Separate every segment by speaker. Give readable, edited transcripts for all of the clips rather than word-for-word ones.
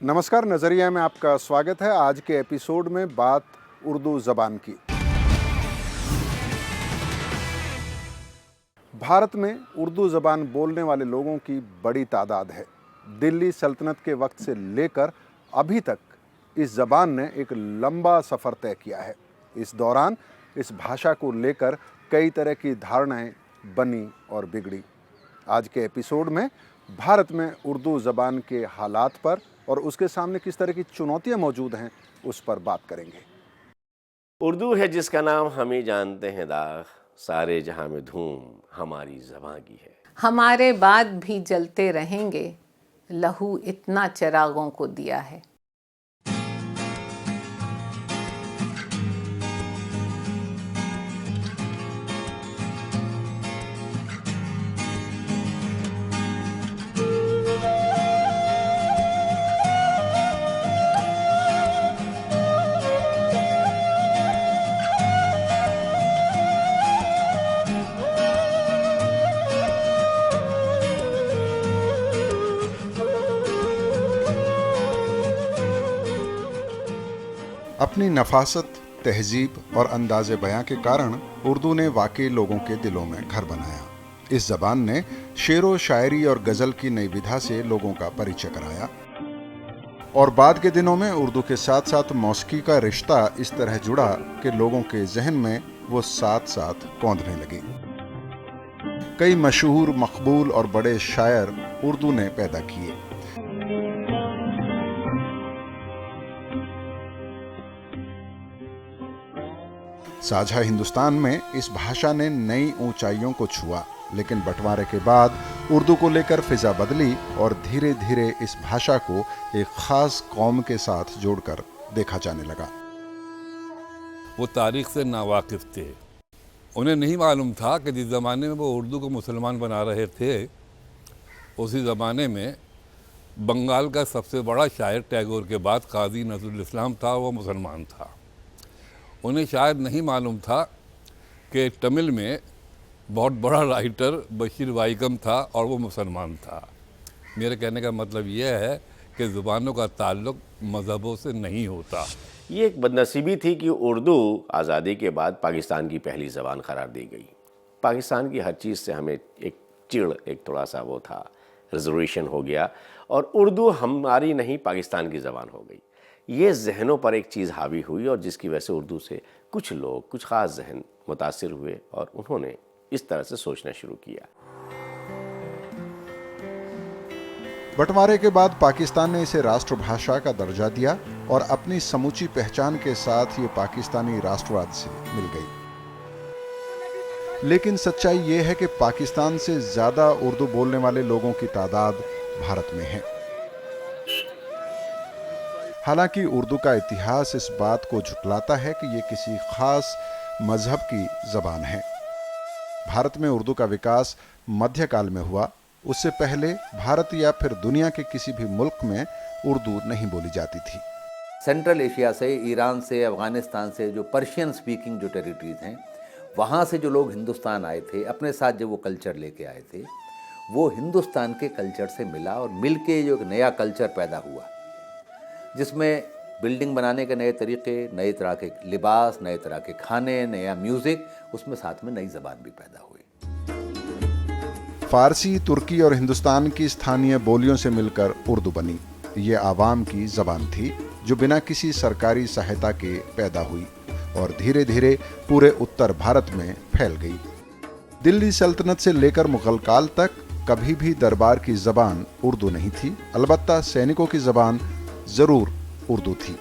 Speaker 1: नमस्कार, नज़रिया में आपका स्वागत है। आज के एपिसोड में बात उर्दू ज़बान की। भारत में उर्दू ज़बान बोलने वाले लोगों की बड़ी तादाद है। दिल्ली सल्तनत के वक्त से लेकर अभी तक इस ज़बान ने एक लंबा सफ़र तय किया है। इस दौरान इस भाषा को लेकर कई तरह की धारणाएं बनी और बिगड़ी। आज के एपिसोड में भारत में उर्दू ज़बान के हालात पर और उसके सामने किस तरह की चुनौतियां मौजूद हैं, उस पर बात करेंगे।
Speaker 2: उर्दू है जिसका नाम हम ही जानते हैं दाग, सारे जहां में धूम हमारी ज़बां की है।
Speaker 3: हमारे बाद भी जलते रहेंगे, लहू इतना चिरागों को दिया है।
Speaker 1: अपनी नफासत, तहजीब और अंदाज़े बयां के कारण उर्दू ने वाकई लोगों के दिलों में घर बनाया। इस ज़बान ने शेरो शायरी और गज़ल की नई विधा से लोगों का परिचय कराया और बाद के दिनों में उर्दू के साथ साथ मौसीकी का रिश्ता इस तरह जुड़ा कि लोगों के जहन में वो साथ साथ कौंधने लगी। कई मशहूर, मकबूल और बड़े शायर उर्दू ने पैदा किए। साझा हिंदुस्तान में इस भाषा ने नई ऊंचाइयों को छुआ, लेकिन बंटवारे के बाद उर्दू को लेकर फिजा बदली और धीरे धीरे इस भाषा को एक खास कौम के साथ जोड़कर देखा जाने लगा।
Speaker 4: वो तारीख से नावाकिफ थे। उन्हें नहीं मालूम था कि जिस ज़माने में वो उर्दू को मुसलमान बना रहे थे, उसी ज़माने में बंगाल का सबसे बड़ा शायर टैगोर के बाद काजी नज़रुल इस्लाम था, वो मुसलमान था। उन्हें शायद नहीं मालूम था कि तमिल में बहुत बड़ा राइटर बशीर वाइकम था और वो मुसलमान था। मेरे कहने का मतलब यह है कि ज़ुबानों का ताल्लुक़ मज़हबों से नहीं होता।
Speaker 2: ये एक बदनसीबी थी कि उर्दू आज़ादी के बाद पाकिस्तान की पहली ज़बान करार दी गई। पाकिस्तान की हर चीज़ से हमें एक चिढ़, एक थोड़ा सा वो था, रिजर्वेशन हो गया और उर्दू हमारी नहीं पाकिस्तान की ज़बान हो गई। ये जहनों पर एक चीज़ हावी हुई और जिसकी वजह से उर्दू से कुछ लोग, कुछ ख़ास जहन मुतासिर हुए और उन्होंने इस तरह से सोचना शुरू किया।
Speaker 1: बंटवारे के बाद पाकिस्तान ने इसे राष्ट्रभाषा का दर्जा दिया और अपनी समूची पहचान के साथ ये पाकिस्तानी राष्ट्रवाद से मिल गई। लेकिन सच्चाई ये है कि पाकिस्तान से ज़्यादा उर्दू बोलने वाले लोगों की तादाद भारत में है। हालांकि उर्दू का इतिहास इस बात को झुठलाता है कि ये किसी खास मजहब की ज़बान है। भारत में उर्दू का विकास मध्यकाल में हुआ। उससे पहले भारत या फिर दुनिया के किसी भी मुल्क में उर्दू नहीं बोली जाती थी।
Speaker 5: सेंट्रल एशिया से, ईरान से, अफ़गानिस्तान से जो पर्शियन स्पीकिंग जो टेरिटरीज़ हैं, वहाँ से जो लोग हिंदुस्तान आए थे, अपने साथ जब वो कल्चर लेके आए थे, वो हिंदुस्तान के कल्चर से मिला और मिल के जो एक नया कल्चर पैदा हुआ, जिसमें बिल्डिंग बनाने के नए तरीके, नए तरह के लिबास, नए तरह के खाने, नया म्यूज़िक, उसमें साथ में नई ज़बान भी पैदा हुई।
Speaker 1: फारसी, तुर्की और हिंदुस्तान की स्थानीय बोलियों से मिलकर उर्दू बनी। ये आवाम की ज़बान थी जो बिना किसी सरकारी सहायता के पैदा हुई और धीरे धीरे पूरे उत्तर भारत में फैल गई। दिल्ली सल्तनत से लेकर मुगल काल तक कभी भी दरबार की ज़बान उर्दू नहीं थी। अलबत्ता सैनिकों की ज़बान जरूर उर्दू थी।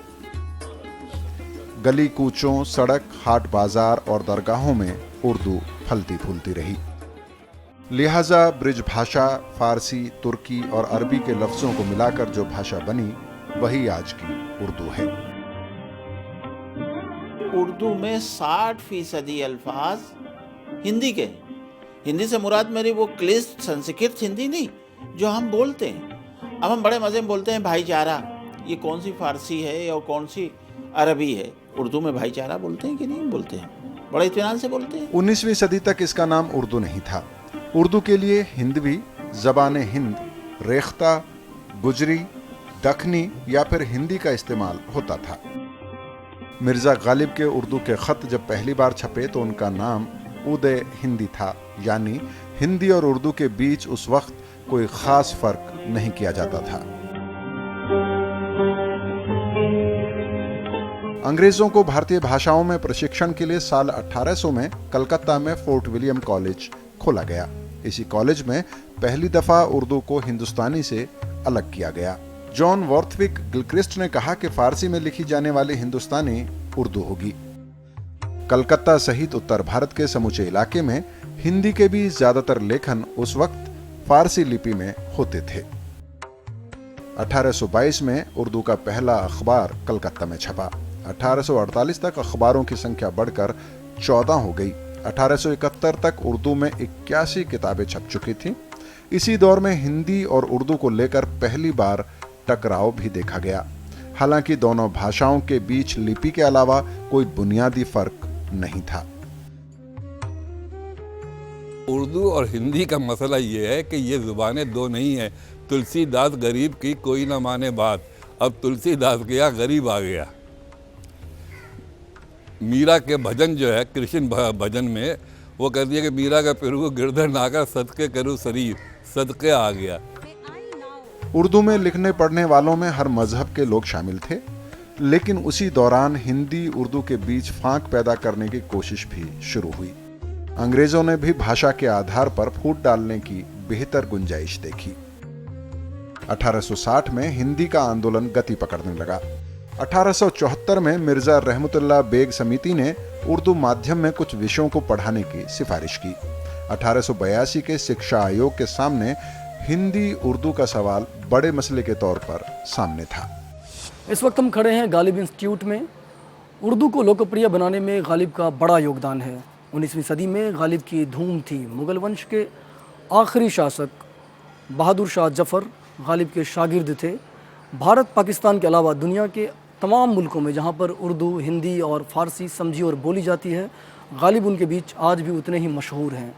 Speaker 1: गली कूचों, सड़क, हाट बाजार और दरगाहों में उर्दू फलती फूलती रही। लिहाजा ब्रिज भाषा, फारसी, तुर्की और अरबी के लफ्जों को मिलाकर जो भाषा बनी, वही आज की उर्दू है।
Speaker 6: उर्दू में 60% अल्फाज हिंदी के हैं। हिंदी से मुराद मेरी वो क्लिष्ट संस्कृत हिंदी नहीं जो हम बोलते हैं। अब हम बड़े मज़े में बोलते हैं भाईचारा, ये कौन सी फारसी है और कौन सी अरबी है। उर्दू में भाईचारा बोलते हैं कि नहीं बोलते हैं? बड़े इत्मीनान से बोलते हैं।
Speaker 1: 19वीं सदी तक इसका नाम उर्दू नहीं था। उर्दू के लिए हिंदवी, ज़बान हिंद, रेख्ता, गुजरी, दखनी या फिर हिंदी का इस्तेमाल होता था। मिर्जा गालिब के उर्दू के खत जब पहली बार छपे तो उनका नाम उदय हिंदी था, यानी हिंदी और उर्दू के बीच उस वक्त कोई खास फर्क नहीं किया जाता था। अंग्रेजों को भारतीय भाषाओं में प्रशिक्षण के लिए साल 1800 में कलकत्ता में फोर्ट विलियम कॉलेज खोला गया। इसी कॉलेज में पहली दफा उर्दू को हिंदुस्तानी से अलग किया गया। जॉन वॉर्थविक गिलक्रिस्ट ने कहा कि फारसी में लिखी जाने वाली हिंदुस्तानी उर्दू होगी। कलकत्ता सहित उत्तर भारत के समूचे इलाके में हिंदी के भी ज्यादातर लेखन उस वक्त फारसी लिपि में होते थे। 1822 में उर्दू का पहला अखबार कलकत्ता में छपा। 1848 तक अखबारों की संख्या बढ़कर 14 हो गई। 1871 तक उर्दू में 81 किताबें छप चुकी थीं। इसी दौर में हिंदी और उर्दू को लेकर पहली बार टकराव भी देखा गया। हालांकि दोनों भाषाओं के बीच लिपि के अलावा कोई बुनियादी फर्क नहीं था।
Speaker 4: उर्दू और हिंदी का मसला ये है कि ये ज़ुबानें दो नहीं हैं। तुलसीदास गरीब की कोई ना माने बात, अब तुलसीदास गया गरीब आ गया। मीरा के भजन जो है कृष्ण भजन में वो कहती है कि मीरा का पिरू गिरधर नाकर सदके करूँ शरीर, सदके आ गया।
Speaker 1: उर्दू में लिखने पढ़ने वालों में हर मजहब के लोग शामिल थे, लेकिन उसी दौरान हिंदी उर्दू के बीच फांक पैदा करने की कोशिश भी शुरू हुई। अंग्रेजों ने भी भाषा के आधार पर फूट डालने की बेहतर गुंजाइश देखी। 1860 में हिंदी का आंदोलन गति पकड़ने लगा। 1874 में मिर्जा रहमतुल्लाह बेग समिति ने उर्दू माध्यम में कुछ विषयों को पढ़ाने की सिफारिश की। 1882 के शिक्षा आयोग के सामने हिंदी उर्दू का सवाल बड़े मसले के तौर पर सामने था।
Speaker 7: इस वक्त हम खड़े हैं गालिब इंस्टीट्यूट में। उर्दू को लोकप्रिय बनाने में गालिब का बड़ा योगदान है। 19वीं सदी में गालिब की धूम थी। मुगल वंश के आखिरी शासक बहादुर शाह जफ़र गालिब के शागिर्द थे। भारत पाकिस्तान के अलावा दुनिया के तमाम मुल्कों में जहाँ पर उर्दू, हिंदी और फ़ारसी समझी और बोली जाती है, गालिब उनके बीच आज भी उतने ही मशहूर हैं।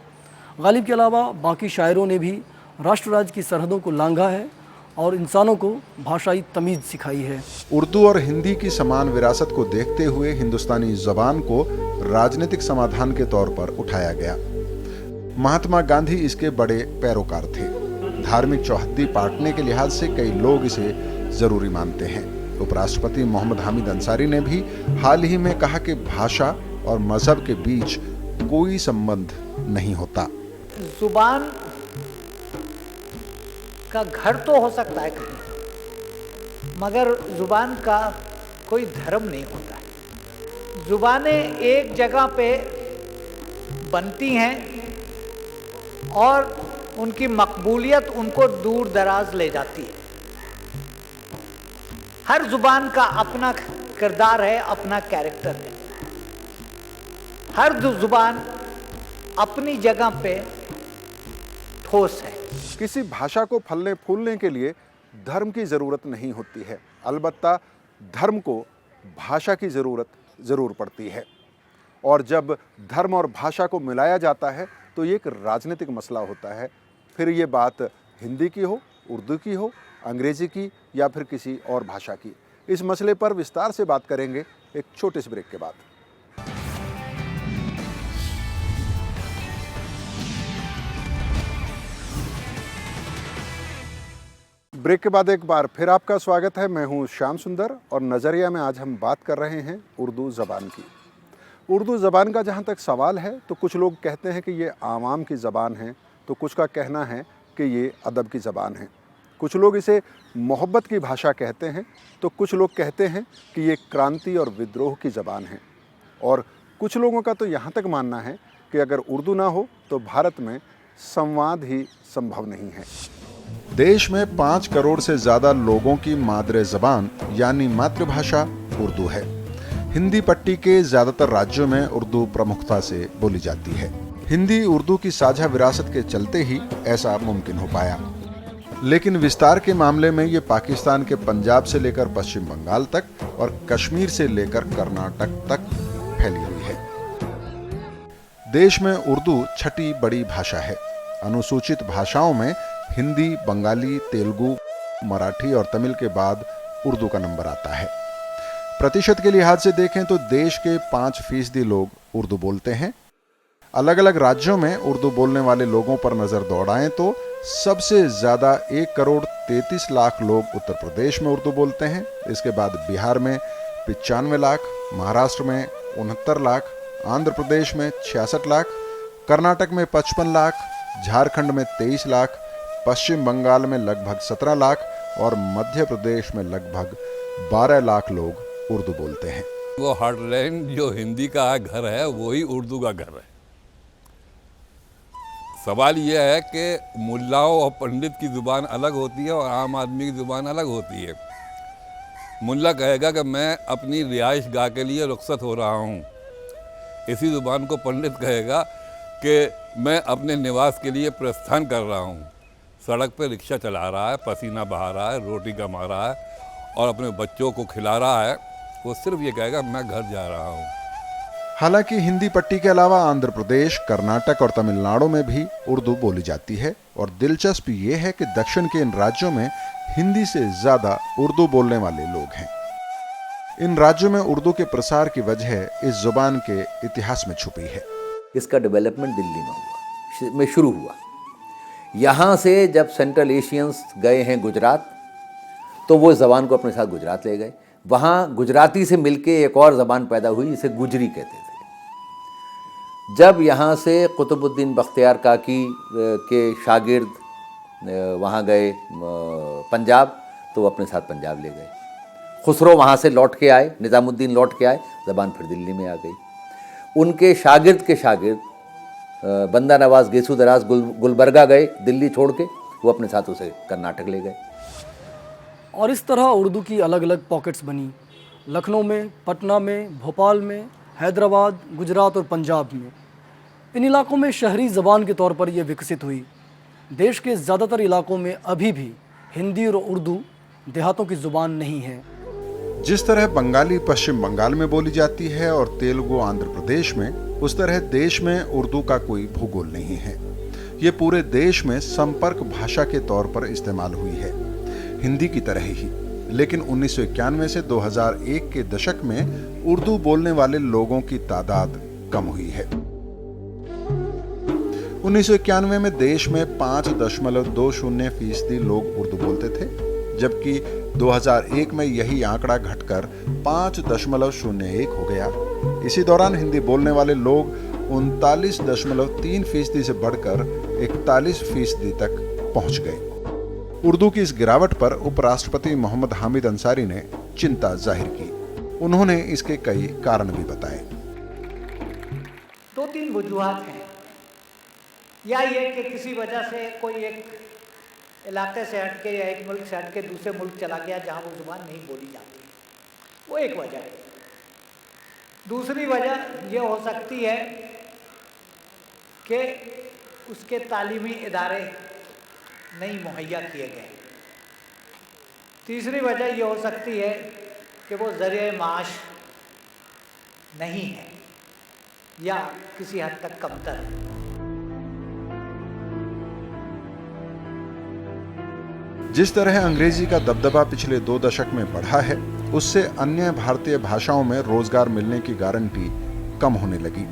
Speaker 7: गालिब के अलावा बाकी शायरों ने भी राष्ट्र राज्य की सरहदों को लांघा है और इंसानों को भाषाई तमीज़ सिखाई है।
Speaker 1: उर्दू और हिंदी की समान विरासत को देखते हुए हिंदुस्तानी ज़बान को राजनीतिक समाधान के तौर पर उठाया गया। महात्मा गांधी इसके बड़े पैरोकार थे। धार्मिक चौहद्दी पाटने के लिहाज से कई लोग इसे जरूरी मानते हैं। उपराष्ट्रपति मोहम्मद हामिद अंसारी ने भी हाल ही में कहा कि भाषा और मजहब के बीच कोई संबंध नहीं होता।
Speaker 8: जुबान का घर तो हो सकता है कहीं, मगर जुबान का कोई धर्म नहीं होता है। जुबानें एक जगह पे बनती हैं और उनकी मकबूलियत उनको दूर दराज ले जाती है। हर जुबान का अपना किरदार है, अपना कैरेक्टर है। हर जुबान अपनी जगह पे ठोस है।
Speaker 1: किसी भाषा को फलने फूलने के लिए धर्म की जरूरत नहीं होती है, अलबत्ता धर्म को भाषा की जरूरत जरूर पड़ती है। और जब धर्म और भाषा को मिलाया जाता है तो ये एक राजनीतिक मसला होता है। फिर ये बात हिंदी की हो, उर्दू की हो, अंग्रेजी की या फिर किसी और भाषा की। इस मसले पर विस्तार से बात करेंगे एक छोटे से ब्रेक के बाद। ब्रेक के बाद एक बार फिर आपका स्वागत है। मैं हूं श्याम सुंदर और नज़रिया में आज हम बात कर रहे हैं उर्दू ज़बान की। उर्दू ज़बान का जहां तक सवाल है तो कुछ लोग कहते हैं कि ये आवाम की ज़बान है, तो कुछ का कहना है कि ये अदब की ज़बान है। कुछ लोग इसे मोहब्बत की भाषा कहते हैं, तो कुछ लोग कहते हैं कि ये क्रांति और विद्रोह की ज़बान है। और कुछ लोगों का तो यहाँ तक मानना है कि अगर उर्दू ना हो तो भारत में संवाद ही संभव नहीं है। देश में 5 करोड़ से ज़्यादा लोगों की मादरे ज़बान यानी मातृभाषा उर्दू है। हिंदी पट्टी के ज़्यादातर राज्यों में उर्दू प्रमुखता से बोली जाती है। हिंदी उर्दू की साझा विरासत के चलते ही ऐसा मुमकिन हो पाया, लेकिन विस्तार के मामले में ये पाकिस्तान के पंजाब से लेकर पश्चिम बंगाल तक और कश्मीर से लेकर कर्नाटक तक फैली हुई है। देश में उर्दू छठी बड़ी भाषा है। अनुसूचित भाषाओं में हिंदी, बंगाली, तेलुगु, मराठी और तमिल के बाद उर्दू का नंबर आता है। प्रतिशत के लिहाज से देखें तो देश के 5% लोग उर्दू बोलते हैं। अलग अलग राज्यों में उर्दू बोलने वाले लोगों पर नजर दौड़ाएं तो सबसे ज्यादा 1,33 लाख लोग उत्तर प्रदेश में उर्दू बोलते हैं। इसके बाद बिहार में 95 लाख, महाराष्ट्र में 69 लाख, आंध्र प्रदेश में 66 लाख, कर्नाटक में 55 लाख, झारखंड में 23 लाख, पश्चिम बंगाल में लगभग 17 लाख और मध्य प्रदेश में लगभग 12 लाख लोग उर्दू बोलते हैं।
Speaker 4: वो हार्टलैंड जो हिंदी का घर है वही उर्दू का घर है। सवाल यह है कि मुल्लाओं और पंडित की ज़ुबान अलग होती है और आम आदमी की ज़ुबान अलग होती है। मुल्ला कहेगा कि मैं अपनी रिहाइश गाह के लिए रुखसत हो रहा हूँ, इसी ज़ुबान को पंडित कहेगा कि मैं अपने निवास के लिए प्रस्थान कर रहा हूँ। सड़क पे रिक्शा चला रहा है, पसीना बहा रहा है, रोटी कमा रहा है और अपने बच्चों को खिला रहा है, वो सिर्फ ये कहेगा मैं घर जा रहा हूँ।
Speaker 1: हालांकि हिंदी पट्टी के अलावा आंध्र प्रदेश, कर्नाटक और तमिलनाडु में भी उर्दू बोली जाती है और दिलचस्प ये है कि दक्षिण के इन राज्यों में हिंदी से ज्यादा उर्दू बोलने वाले लोग हैं। इन राज्यों में उर्दू के प्रसार की वजह इस जुबान के इतिहास में छुपी है।
Speaker 5: इसका डेवलपमेंट दिल्ली में शुरू हुआ। यहाँ से जब सेंट्रल एशियंस गए हैं गुजरात, तो वो ज़बान को अपने साथ गुजरात ले गए। वहाँ गुजराती से मिलके एक और ज़बान पैदा हुई जिसे गुजरी कहते थे। जब यहाँ से कुतुबुद्दीन बख्तियार काकी के शागिर्द वहाँ गए पंजाब, तो वो अपने साथ पंजाब ले गए। खुसरो वहाँ से लौट के आए, निज़ामुद्दीन लौट के आए, ज़बान फिर दिल्ली में आ गई। उनके शागिर्द के शागिर्द बंदा नवाज गेसुदराज गुलबर्गा गए दिल्ली छोड़ के, वो अपने साथ उसे कर्नाटक ले गए।
Speaker 7: और इस तरह उर्दू की अलग अलग पॉकेट्स बनी। लखनऊ में, पटना में, भोपाल में, हैदराबाद, गुजरात और पंजाब में। इन इलाकों में शहरी ज़बान के तौर पर यह विकसित हुई। देश के ज़्यादातर इलाकों में अभी भी हिंदी और उर्दू देहातों की ज़ुबान नहीं है।
Speaker 1: जिस तरह बंगाली पश्चिम बंगाल में बोली जाती है और तेलुगु आंध्र प्रदेश में, उस तरह देश में उर्दू का कोई भूगोल नहीं है। ये पूरे देश में संपर्क भाषा के तौर पर इस्तेमाल हुई है, हिंदी की तरह ही। लेकिन 1991 से 2001 के दशक में उर्दू बोलने वाले लोगों की तादाद कम हुई है। 1991 में देश में 5.20% लोग उर्दू बोलते थे, जबकि 2001 में यही आंकड़ा घटकर 5.01 हो गया। इसी दौरान हिंदी बोलने वाले लोग 39.3% से बढ़कर 41% तक पहुंच गए। उर्दू की इस गिरावट पर उपराष्ट्रपति मोहम्मद हामिद अंसारी ने चिंता जाहिर की। उन्होंने इसके कई कारण भी बताए।
Speaker 8: 2-3 वजूहात हैं। या ये कि किसी वजह से कोई एक इलाके से हटके या एक मुल्क से हटके दूसरे मुल्क चला गया जहाँ वो ज़ुबान नहीं बोली जाती, वो एक वजह है। दूसरी वजह ये हो सकती है कि उसके तालीमी इदारे नहीं मुहैया किए गए। तीसरी वजह ये हो सकती है कि वो ज़रिए माश नहीं है या किसी हद तक कमतर है।
Speaker 1: जिस तरह अंग्रेजी का दबदबा पिछले 2 दशक में बढ़ा है, उससे अन्य भारतीय भाषाओं में रोजगार मिलने की गारंटी कम होने लगी।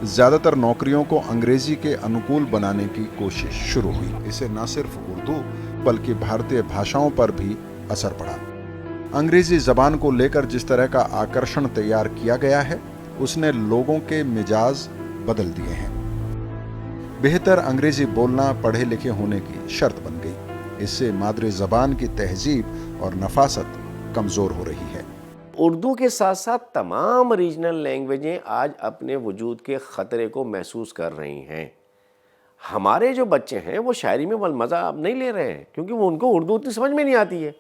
Speaker 1: ज्यादातर नौकरियों को अंग्रेजी के अनुकूल बनाने की कोशिश शुरू हुई। इससे न सिर्फ उर्दू बल्कि भारतीय भाषाओं पर भी असर पड़ा। अंग्रेजी जबान को लेकर जिस तरह का आकर्षण तैयार किया गया है, उसने लोगों के मिजाज बदल दिए हैं। बेहतर अंग्रेजी बोलना पढ़े लिखे होने की शर्त बन गई। इससे मादरी जबान की तहजीब और नफासत कमजोर हो रही है।
Speaker 2: उर्दू के साथ साथ तमाम रीजनल लैंग्वेजें आज अपने वजूद के ख़तरे को महसूस कर रही हैं। हमारे जो बच्चे हैं वो शायरी में मज़ा अब नहीं ले रहे हैं, क्योंकि वो उनको उर्दू उतनी समझ में नहीं आती है।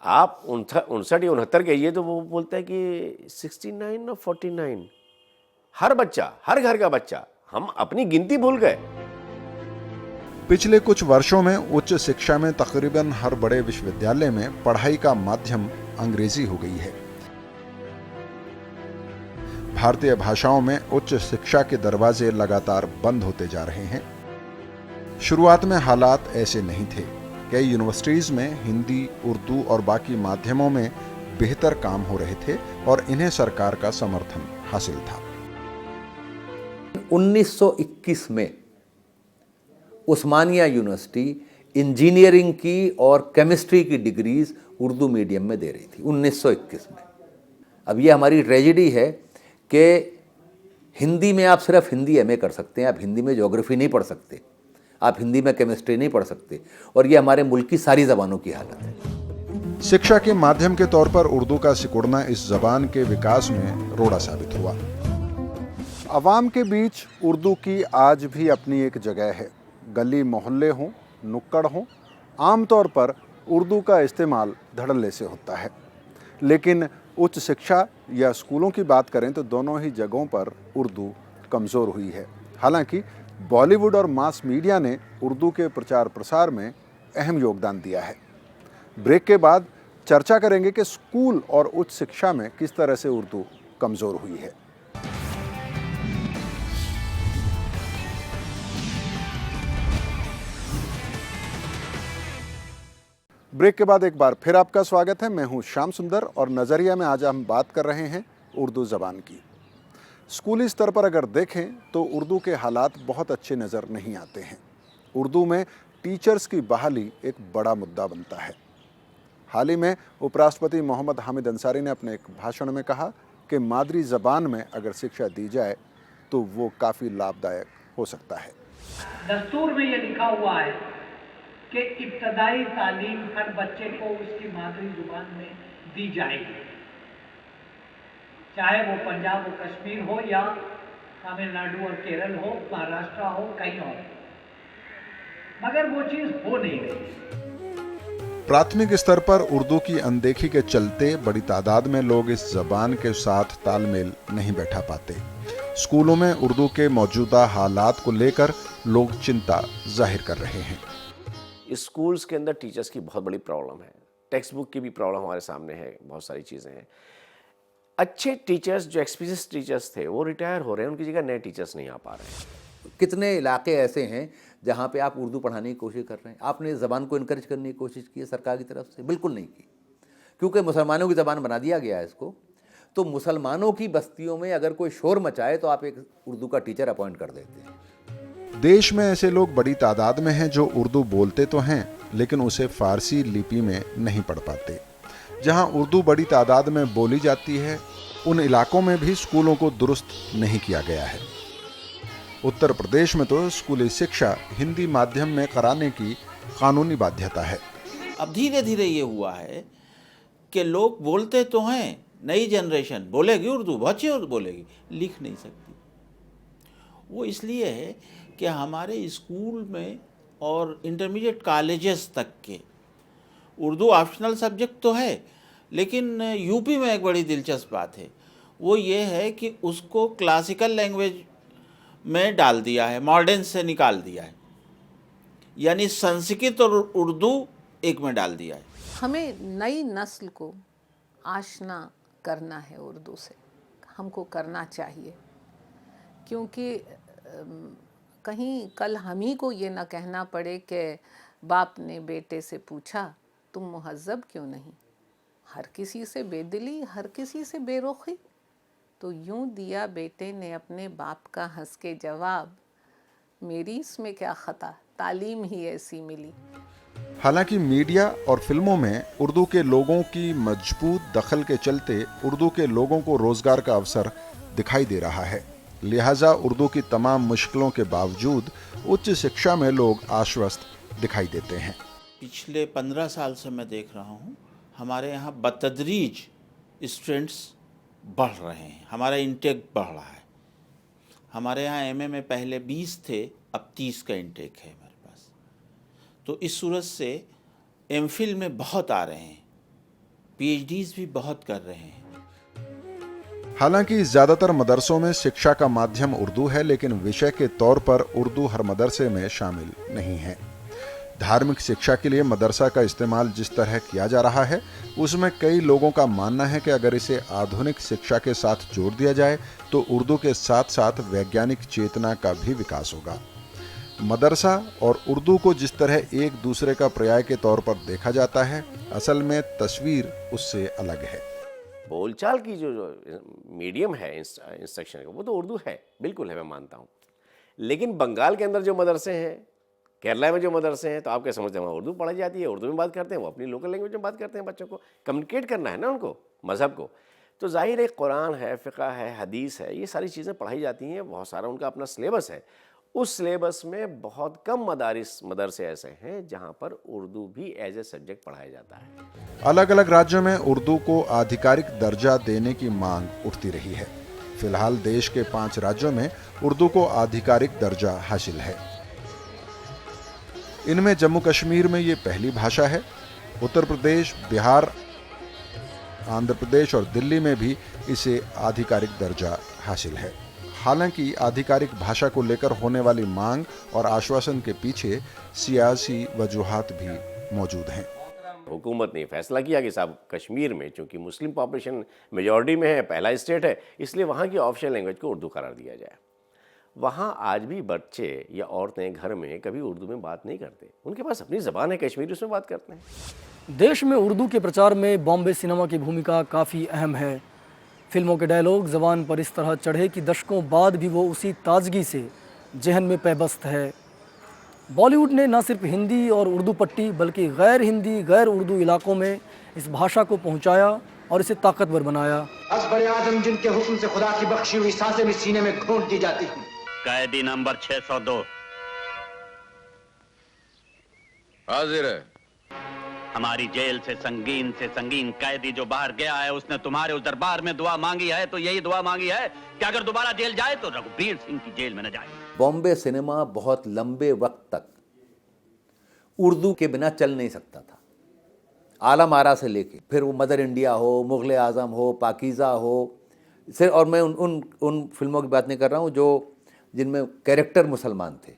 Speaker 2: आप 59 या 69 कहिए तो वो बोलता है कि 69 और 49। हर बच्चा, हर घर का बच्चा, हम अपनी गिनती भूल गए।
Speaker 1: पिछले कुछ वर्षों में उच्च शिक्षा में तकरीबन हर बड़े विश्वविद्यालय में पढ़ाई का माध्यम अंग्रेजी हो गई है। भारतीय भाषाओं में उच्च शिक्षा के दरवाजे लगातार बंद होते जा रहे हैं। शुरुआत में हालात ऐसे नहीं थे। कई यूनिवर्सिटीज़ में हिंदी, उर्दू और बाकी माध्यमों में बेहतर काम हो रहे थे और इन्हें सरकार का समर्थन हासिल था।
Speaker 5: 1921 में उस्मानिया यूनिवर्सिटी इंजीनियरिंग की और केमिस्ट्री की डिग्रीज उर्दू मीडियम में दे रही थी 1921 में। अब ये हमारी ट्रेजेडी है कि हिंदी में आप सिर्फ हिंदी एमए कर सकते हैं, आप हिंदी में ज्योग्राफी नहीं पढ़ सकते, आप हिंदी में केमिस्ट्री नहीं पढ़ सकते, और ये हमारे मुल्क की सारी ज़बानों की हालत है।
Speaker 1: शिक्षा के माध्यम के तौर पर उर्दू का सिकुड़ना इस जबान के विकास में रोड़ा साबित हुआ। अवाम के बीच उर्दू की आज भी अपनी एक जगह है। गली मोहल्ले हों, नुक्कड़ हों, आमतौर पर उर्दू का इस्तेमाल धड़ल्ले से होता है। लेकिन उच्च शिक्षा या स्कूलों की बात करें तो दोनों ही जगहों पर उर्दू कमज़ोर हुई है। हालांकि बॉलीवुड और मास मीडिया ने उर्दू के प्रचार प्रसार में अहम योगदान दिया है। ब्रेक के बाद चर्चा करेंगे कि स्कूल और उच्च शिक्षा में किस तरह से उर्दू कमज़ोर हुई है। ब्रेक के बाद एक बार फिर आपका स्वागत है। मैं हूं श्याम सुंदर और नज़रिया में आज हम बात कर रहे हैं उर्दू ज़बान की। स्कूली स्तर पर अगर देखें तो उर्दू के हालात बहुत अच्छे नज़र नहीं आते हैं। उर्दू में टीचर्स की बहाली एक बड़ा मुद्दा बनता है। हाल ही में उपराष्ट्रपति मोहम्मद हामिद अंसारी ने अपने एक भाषण में कहा कि मादरी ज़बान में अगर शिक्षा दी जाए तो वो काफ़ी लाभदायक हो सकता है।
Speaker 8: दस्तूर में ये लिखा हुआ है कि इब्तदाई तालीम हर बच्चे को उसकी मादरी जुबान में दी जाएगी, चाहे वो पंजाब और कश्मीर हो या तमिलनाडु और केरल हो, महाराष्ट्र हो, कहीं और। मगर वो चीज़ हो नहीं रही।
Speaker 1: प्राथमिक स्तर पर उर्दू की अनदेखी के चलते बड़ी तादाद में लोग इस जबान के साथ तालमेल नहीं बैठा पाते। स्कूलों में उर्दू के मौजूदा हालात को लेकर लोग चिंता जाहिर कर रहे हैं।
Speaker 2: स्कूल्स के अंदर टीचर्स की बहुत बड़ी प्रॉब्लम है। टेक्स्ट बुक की भी प्रॉब्लम हमारे सामने है, बहुत सारी चीज़ें हैं। अच्छे टीचर्स जो एक्सपीरियंस टीचर्स थे वो रिटायर हो रहे हैं, उनकी जगह नए टीचर्स नहीं आ पा रहे हैं।
Speaker 5: कितने इलाके ऐसे हैं जहाँ पे आप उर्दू पढ़ाने की कोशिश कर रहे हैं, आपने इस ज़बान को इनकरेज करने की कोशिश की है सरकार की तरफ से? बिल्कुल नहीं की, क्योंकि मुसलमानों की ज़बान बना दिया गया है इसको। तो मुसलमानों की बस्तियों में अगर कोई शोर मचाए तो आप एक उर्दू का टीचर अपॉइंट कर देते हैं।
Speaker 1: देश में ऐसे लोग बड़ी तादाद में हैं जो उर्दू बोलते तो हैं लेकिन उसे फारसी लिपि में नहीं पढ़ पाते। जहां उर्दू बड़ी तादाद में बोली जाती है उन इलाकों में भी स्कूलों को दुरुस्त नहीं किया गया है। उत्तर प्रदेश में तो स्कूली शिक्षा हिंदी माध्यम में कराने की कानूनी बाध्यता है।
Speaker 6: अब धीरे धीरे ये हुआ है कि लोग बोलते तो हैं, नई जनरेशन बोलेगी उर्दू, बहुत अच्छी उर्दू बोलेगी, लिख नहीं सकती। वो इसलिए है कि हमारे स्कूल में और इंटरमीडिएट कॉलेजेस तक के उर्दू ऑप्शनल सब्जेक्ट तो है, लेकिन यूपी में एक बड़ी दिलचस्प बात है, वो ये है कि उसको क्लासिकल लैंग्वेज में डाल दिया है, मॉडर्न से निकाल दिया है, यानी संस्कृत और उर्दू एक में डाल दिया है।
Speaker 3: हमें नई नस्ल को आशना करना है उर्दू से, हमको करना चाहिए, क्योंकि कहीं कल हम ही को ये ना कहना पड़े कि बाप ने बेटे से पूछा तुम मुहज्जब क्यों नहीं। हर किसी से बेदिली, हर किसी से बेरुखी। तो यूं दिया बेटे ने अपने बाप का हंस के जवाब, मेरी इसमें क्या खता, तालीम ही ऐसी मिली।
Speaker 1: हालांकि मीडिया और फिल्मों में उर्दू के लोगों की मजबूत दखल के चलते उर्दू के लोगों को रोजगार का अवसर दिखाई दे रहा है। लिहाजा उर्दू की तमाम मुश्किलों के बावजूद उच्च शिक्षा में लोग आश्वस्त दिखाई देते हैं।
Speaker 6: पिछले 15 साल से मैं देख रहा हूँ हमारे यहाँ बतदरीज स्टूडेंट्स बढ़ रहे हैं, हमारा इंटेक बढ़ रहा है। हमारे यहाँ एमए में पहले 20 थे, अब 30 का इंटेक है हमारे पास। तो इस सूरत से एमफिल में बहुत आ रहे हैं, पीएचडीज भी बहुत कर रहे हैं।
Speaker 1: हालांकि ज़्यादातर मदरसों में शिक्षा का माध्यम उर्दू है, लेकिन विषय के तौर पर उर्दू हर मदरसे में शामिल नहीं है। धार्मिक शिक्षा के लिए मदरसा का इस्तेमाल जिस तरह किया जा रहा है उसमें कई लोगों का मानना है कि अगर इसे आधुनिक शिक्षा के साथ जोड़ दिया जाए तो उर्दू के साथ साथ वैज्ञानिक चेतना का भी विकास होगा। मदरसा और उर्दू को जिस तरह एक दूसरे का पर्याय के तौर पर देखा जाता है, असल में तस्वीर उससे अलग है।
Speaker 2: बोलचाल की जो मीडियम है इंस्ट्रक्शन का, वो तो उर्दू है, बिल्कुल है, मैं मानता हूँ। लेकिन बंगाल के अंदर जो मदरसे हैं, केरला में जो मदरसे हैं, तो आप क्या समझते हैं वहाँ उर्दू पढ़ाई जाती है, उर्दू में बात करते हैं, वो अपनी लोकल लैंग्वेज में बात करते हैं। बच्चों को कम्युनिकेट करना है ना उनको, मज़हब को, तो जाहिर है कुरान है, फ़िक़्ह है, हदीस है, ये सारी चीज़ें पढ़ाई जाती हैं। बहुत सारा उनका अपना सिलेबस है। उस सिलेबस में बहुत कम मदरसे ऐसे हैं जहाँ पर उर्दू भी एज ए सब्जेक्ट पढ़ाया जाता है।
Speaker 1: अलग अलग राज्यों में उर्दू को आधिकारिक दर्जा देने की मांग उठती रही है। फिलहाल देश के 5 राज्यों में उर्दू को आधिकारिक दर्जा हासिल है। इनमें जम्मू कश्मीर में ये पहली भाषा है। उत्तर प्रदेश, बिहार, आंध्र प्रदेश और दिल्ली में भी इसे आधिकारिक दर्जा हासिल है। हालांकि आधिकारिक भाषा को लेकर होने वाली मांग और आश्वासन के पीछे सियासी वजूहात भी मौजूद हैं।
Speaker 2: हुकूमत ने फैसला किया कि साहब कश्मीर में चूंकि मुस्लिम पॉपुलेशन मेजॉरिटी में है, पहला स्टेट है, इसलिए वहाँ की ऑफिशियल लैंग्वेज को उर्दू करार दिया जाए। वहाँ आज भी बच्चे या औरतें घर में कभी उर्दू में बात नहीं करते, उनके पास अपनी ज़बान है कश्मीरी, उसमें बात करते हैं।
Speaker 7: देश में उर्दू के प्रचार में बॉम्बे सिनेमा की भूमिका काफ़ी अहम है। फिल्मों के डायलॉग ज़बान पर इस तरह चढ़े कि दशकों बाद भी वो उसी ताजगी से जहन में पैबस्त है। बॉलीवुड ने न सिर्फ हिंदी और उर्दू पट्टी बल्कि गैर हिंदी, गैर उर्दू इलाकों में इस भाषा को पहुंचाया और इसे ताकतवर बनाया।
Speaker 9: अकबर आजम जिनके हुक्म से खुदा की बख्शी हुई सांसें भी सीने में घोंट दी जाती हैं।
Speaker 10: कैदी नंबर 602
Speaker 11: हाजिर है।
Speaker 10: हमारी जेल से संगीन कैदी जो बाहर गया है, उसने तुम्हारे उस दरबार में दुआ मांगी है, तो यही दुआ मांगी है कि अगर दोबारा जेल जाए तो रघुबीर सिंह की जेल में न जाए।
Speaker 5: बॉम्बे सिनेमा बहुत लंबे वक्त तक उर्दू के बिना चल नहीं सकता था। आलम आरा से लेके फिर वो मदर इंडिया हो, मुग़ल आज़म हो, पाकीज़ा हो, सिर्फ, और मैं उन फिल्मों की बात नहीं कर रहा हूँ जो जिनमें कैरेक्टर मुसलमान थे।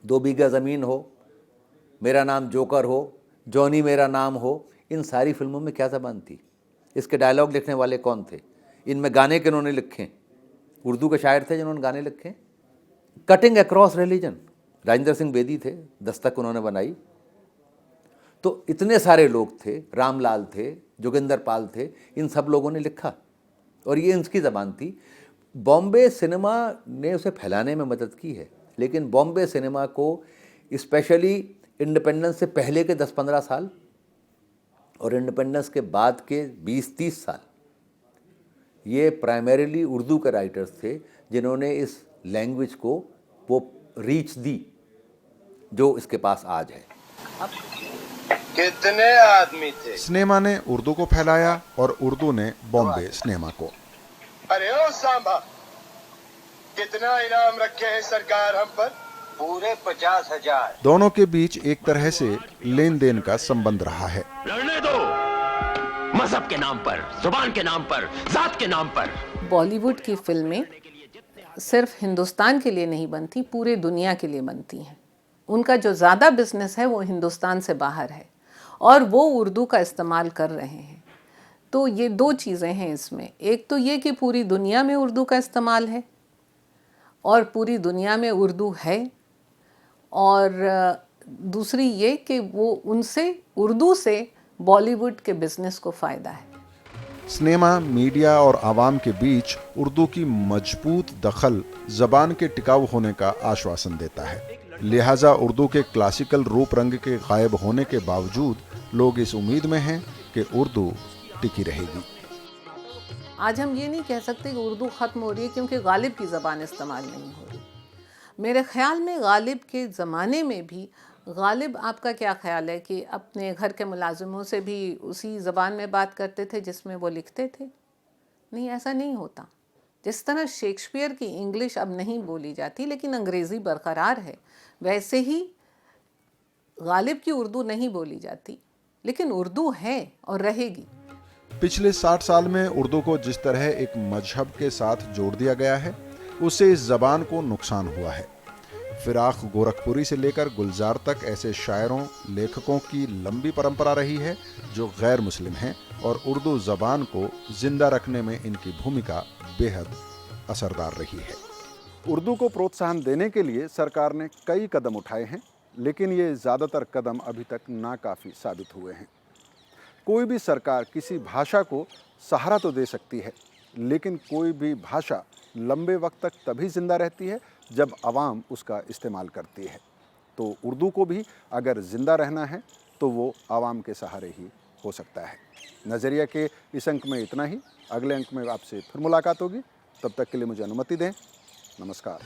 Speaker 5: 2 बीघा ज़मीन हो, मेरा नाम जोकर हो, जॉनी मेरा नाम हो, इन सारी फिल्मों में क्या ज़बान थी? इसके डायलॉग लिखने वाले कौन थे? इनमें गाने किन्होंने लिखे? उर्दू के शायर थे जिन्होंने गाने लिखे। Cutting across religion, Rajendra Singh Bedi थे, दस्तक उन्होंने बनाई। तो इतने सारे लोग थे, रामलाल थे, जोगिंदर पाल थे, इन सब लोगों ने लिखा और ये इनकी ज़बान थी। बॉम्बे सिनेमा ने उसे फैलाने में मदद की है, लेकिन बॉम्बे सिनेमा को स्पेशली इंडिपेंडेंस से पहले के 10-15 साल और इंडिपेंडेंस के बाद के 20-30 साल ये प्राइमरीली उर्दू के राइटर्स थे जिन्होंने इस लैंग्वेज को वो रीच दी जो इसके पास आज है।
Speaker 11: कितने आदमी थे?
Speaker 1: सिनेमा ने उर्दू को फैलाया और उर्दू ने बॉम्बे सिनेमा को।
Speaker 11: अरे ओ सांबा, कितना इनाम रखे हैं सरकार हम पर? पूरे 50,000।
Speaker 1: दोनों के बीच एक तरह से लेन देन का संबंध रहा है।
Speaker 10: लड़ने दो, मजहब के नाम पर, जुबान के नाम पर, जात के नाम पर।
Speaker 3: बॉलीवुड की फिल्में सिर्फ हिंदुस्तान के लिए नहीं बनती, पूरे दुनिया के लिए बनती हैं। उनका जो ज़्यादा बिजनेस है वो हिंदुस्तान से बाहर है और वो उर्दू का इस्तेमाल कर रहे हैं। तो ये 2 चीज़ें हैं इसमें। एक तो ये कि पूरी दुनिया में उर्दू का इस्तेमाल है और पूरी दुनिया में उर्दू है, और दूसरी ये कि वो उनसे उर्दू से बॉलीवुड के बिजनेस को फ़ायदा है।
Speaker 1: सिनेमा, मीडिया और आवाम के बीच उर्दू की मजबूत दखल ज़बान के टिकाऊ होने का आश्वासन देता है। लिहाजा उर्दू के क्लासिकल रूप रंग के गायब होने के बावजूद लोग इस उम्मीद में हैं कि उर्दू टिकी रहेगी।
Speaker 3: आज हम ये नहीं कह सकते कि उर्दू ख़त्म हो रही है क्योंकि गालिब की ज़बान इस्तेमाल नहीं हो रही। मेरे ख़्याल में गालिब के ज़माने में भी, गालिब आपका क्या ख़्याल है कि अपने घर के मुलाजिमों से भी उसी ज़बान में बात करते थे जिसमें वो लिखते थे? नहीं, ऐसा नहीं होता। जिस तरह शेक्सपियर की इंग्लिश अब नहीं बोली जाती लेकिन अंग्रेज़ी बरकरार है, वैसे ही गालिब की उर्दू नहीं बोली जाती लेकिन उर्दू है और रहेगी।
Speaker 1: पिछले 60 साल में उर्दू को जिस तरह एक मजहब के साथ जोड़ दिया गया है, उससे इस ज़बान को नुकसान हुआ है। फिराक गोरखपुरी से लेकर गुलजार तक ऐसे शायरों, लेखकों की लंबी परंपरा रही है जो गैर मुस्लिम हैं और उर्दू ज़बान को जिंदा रखने में इनकी भूमिका बेहद असरदार रही है। उर्दू को प्रोत्साहन देने के लिए सरकार ने कई कदम उठाए हैं, लेकिन ये ज़्यादातर कदम अभी तक नाकाफ़ी साबित हुए हैं। कोई भी सरकार किसी भाषा को सहारा तो दे सकती है, लेकिन कोई भी भाषा लंबे वक्त तक तभी ज़िंदा रहती है जब आवाम उसका इस्तेमाल करती है। तो उर्दू को भी अगर ज़िंदा रहना है तो वो आवाम के सहारे ही हो सकता है। नज़रिया के इस अंक में इतना ही। अगले अंक में आपसे फिर मुलाकात होगी। तब तक के लिए मुझे अनुमति दें। नमस्कार।